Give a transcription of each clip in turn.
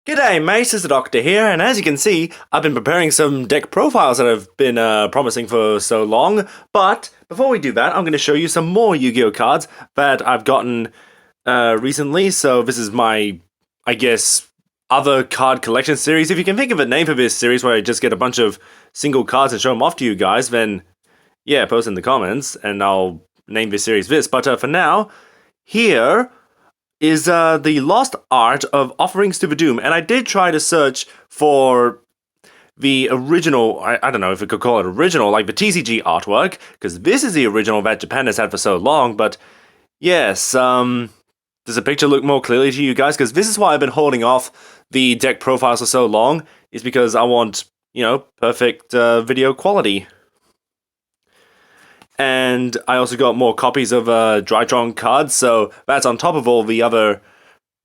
G'day mates, it's the Doctor here, and as you can see, I've been preparing some deck profiles that I've been promising for so long, but before we do that, I'm going to show you some more Yu-Gi-Oh cards that I've gotten recently. So this is my, I guess, other card collection series. If you can think of a name for this series where I just get a bunch of single cards and show them off to you guys, then yeah, post in the comments, and I'll name this series this. But for now, here is the lost art of Offerings to the Doom, and I did try to search for the original, I don't know if we could call it original, like the TCG artwork, because this is the original that Japan has had for so long, but yes, does the picture look more clearly to you guys? Because this is why I've been holding off the deck profiles for so long, is because I want, perfect video quality. And I also got more copies of Drytron cards, so that's on top of all the other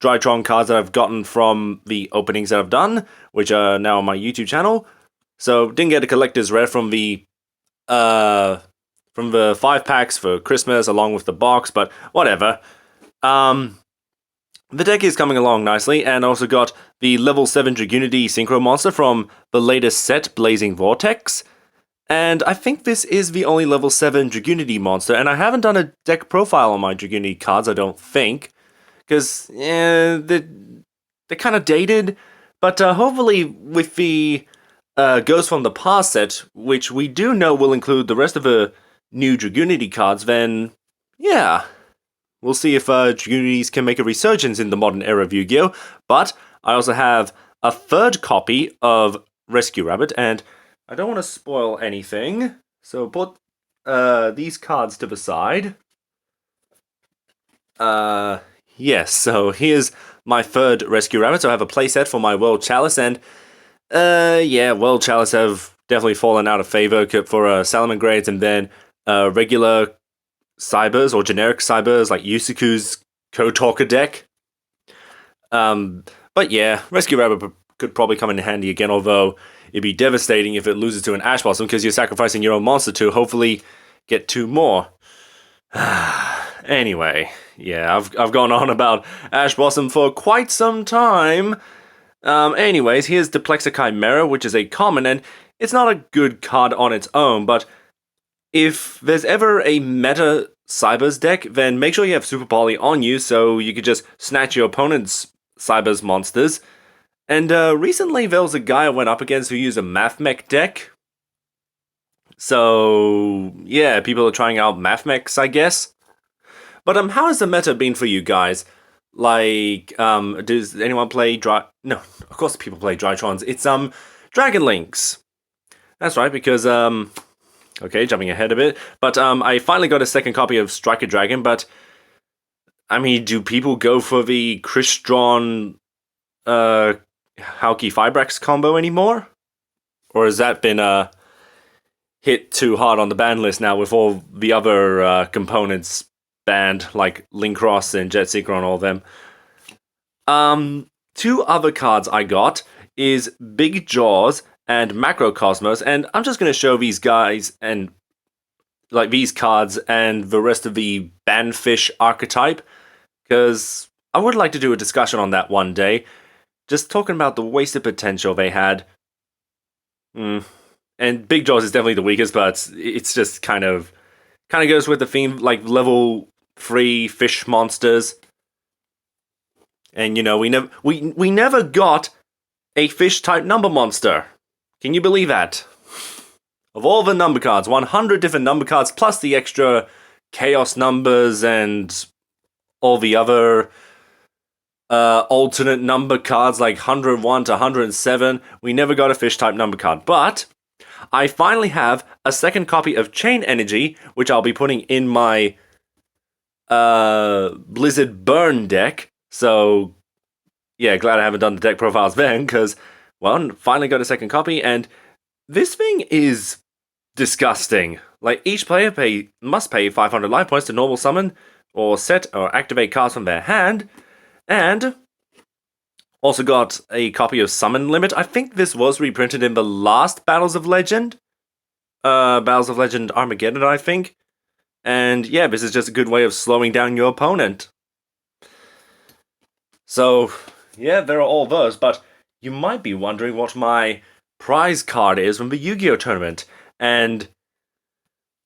Drytron cards that I've gotten from the openings that I've done, which are now on my YouTube channel. So didn't get a collector's rare from the 5 packs for Christmas along with the box, but whatever. The deck is coming along nicely, and I also got the level 7 Dragunity Synchro Monster from the latest set, Blazing Vortex. And I think this is the only level 7 Dragunity monster, and I haven't done a deck profile on my Dragunity cards, I don't think, because they're kind of dated, but hopefully with the Ghost from the Past set, which we do know will include the rest of the new Dragunity cards, then yeah, we'll see if Dragunities can make a resurgence in the modern era of Yu-Gi-Oh! But I also have a third copy of Rescue Rabbit, and I don't want to spoil anything, so put these cards to the side. Yes, so here's my third Rescue Rabbit. So I have a playset for my World Chalice, and yeah, World Chalice have definitely fallen out of favor for Salomon grades, and then regular Cybers or generic Cybers like Yusuku's Code Talker deck. But yeah, Rescue Rabbit could probably come in handy again, although it'd be devastating if it loses to an Ash Blossom because you're sacrificing your own monster to hopefully get 2 more. Anyway, yeah, I've gone on about Ash Blossom for quite some time. Anyways, here's Duplexa Chimera, which is a common, and it's not a good card on its own, but if there's ever a meta Cybers deck, then make sure you have Super Poly on you so you could just snatch your opponent's Cybers monsters. And recently there was a guy I went up against who used a Mathmech deck. So yeah, people are trying out Mathmechs, I guess. But how has the meta been for you guys? Like, does anyone play No, of course people play Drytrons. It's Dragon Links. That's right, because okay, jumping ahead a bit. But I finally got a second copy of Striker Dragon, but I mean, do people go for the Crystron Hauki Fibrax combo anymore? Or has that been hit too hard on the ban list now with all the other components banned, like Linkross and Jet Seeker and all of them? 2 other cards I got is Big Jaws and Macrocosmos, and I'm just going to show these guys and like these cards and the rest of the Banfish archetype, because I would like to do a discussion on that one day. Just talking about the wasted potential they had. And Big Jaws is definitely the weakest, but it's just kind of goes with the theme, like level 3 fish monsters. And we never got a fish type number monster. Can you believe that? Of all the number cards, 100 different number cards plus the extra chaos numbers and all the other alternate number cards like 101 to 107, we never got a fish type number card. But I finally have a second copy of Chain Energy, which I'll be putting in my Blizzard Burn deck. So yeah, glad I haven't done the deck profiles then, because, well, finally got a second copy, and this thing is disgusting. Like, each player must pay 500 life points to normal summon or set or activate cards from their hand. And also got a copy of Summon Limit. I think this was reprinted in the last Battles of Legend. Battles of Legend Armageddon, I think. And yeah, this is just a good way of slowing down your opponent. So Yeah, there are all those, but you might be wondering what my prize card is from the Yu-Gi-Oh tournament. And,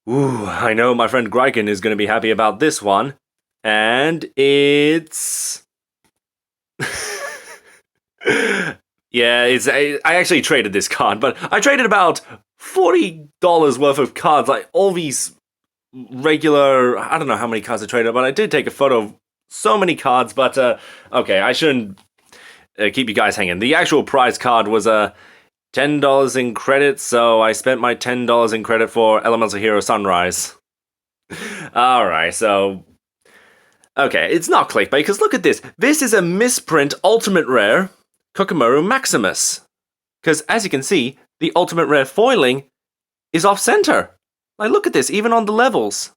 ooh, I know my friend Greiken is going to be happy about this one. And it's... Yeah, I actually traded this card, but I traded about $40 worth of cards, like all these regular... I don't know how many cards I traded, but I did take a photo of so many cards, but okay, I shouldn't keep you guys hanging. The actual prize card was $10 in credit, so I spent my $10 in credit for Elemental Hero Sunrise. Alright, so... Okay, it's not clickbait, because look at this. This is a misprint Ultimate Rare Kokomaru Maximus. Because, as you can see, the Ultimate Rare foiling is off-center. Like, look at this, even on the levels.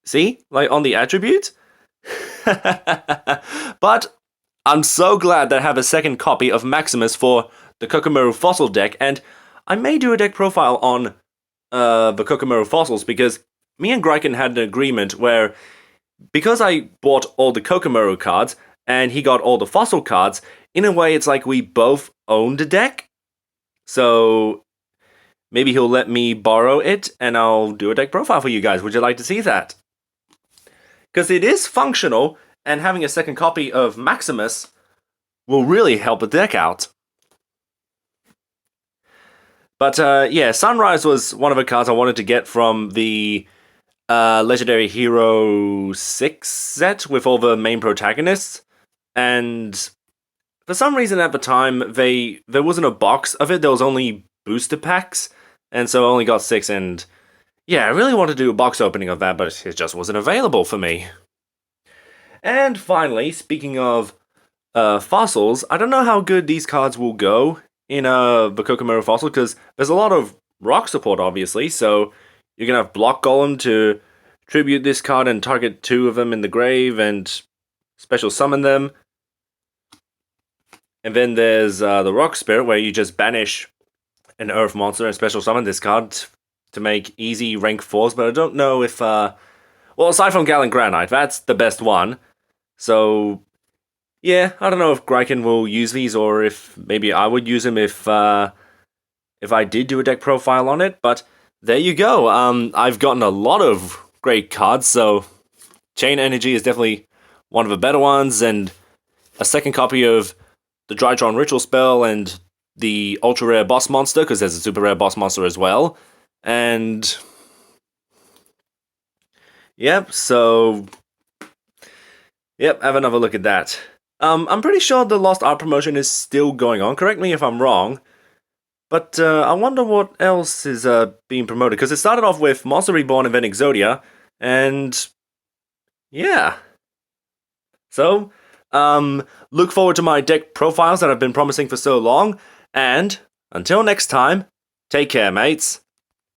See? Like, on the attribute? But I'm so glad that I have a second copy of Maximus for the Kokomaru Fossil deck, and I may do a deck profile on the Kokomaru Fossils, because me and Greiken had an agreement where, because I bought all the Kokomaru cards, and he got all the Fossil cards, in a way it's like we both owned a deck. So maybe he'll let me borrow it, and I'll do a deck profile for you guys. Would you like to see that? Because it is functional, and having a second copy of Maximus will really help the deck out. But yeah, Sunrise was one of the cards I wanted to get from the Legendary Hero 6 set with all the main protagonists. And for some reason at the time, there wasn't a box of it, there was only booster packs. And so I only got 6, and yeah, I really wanted to do a box opening of that, but it just wasn't available for me. And finally, speaking of fossils, I don't know how good these cards will go in the Kokomaru Fossil, because there's a lot of rock support, obviously, so you're going to have Block Golem to tribute this card and target 2 of them in the grave and special summon them. And then there's the Rock Spirit, where you just banish an Earth monster and special summon this card to make easy rank 4s, but I don't know if... well, aside from Gallant Granite, that's the best one. So, yeah, I don't know if Greiken will use these, or if maybe I would use them if I did do a deck profile on it, but there you go. I've gotten a lot of great cards, so Chain Energy is definitely one of the better ones, and a second copy of the Drytron Ritual Spell and the Ultra Rare Boss Monster, because there's a Super Rare Boss Monster as well, and... Yep, so... Yep, have another look at that. I'm pretty sure the Lost Art promotion is still going on, correct me if I'm wrong, but I wonder what else is being promoted, because it started off with Monster Reborn and then Exodia, and yeah. So, look forward to my deck profiles that I've been promising for so long, and until next time, take care, mates.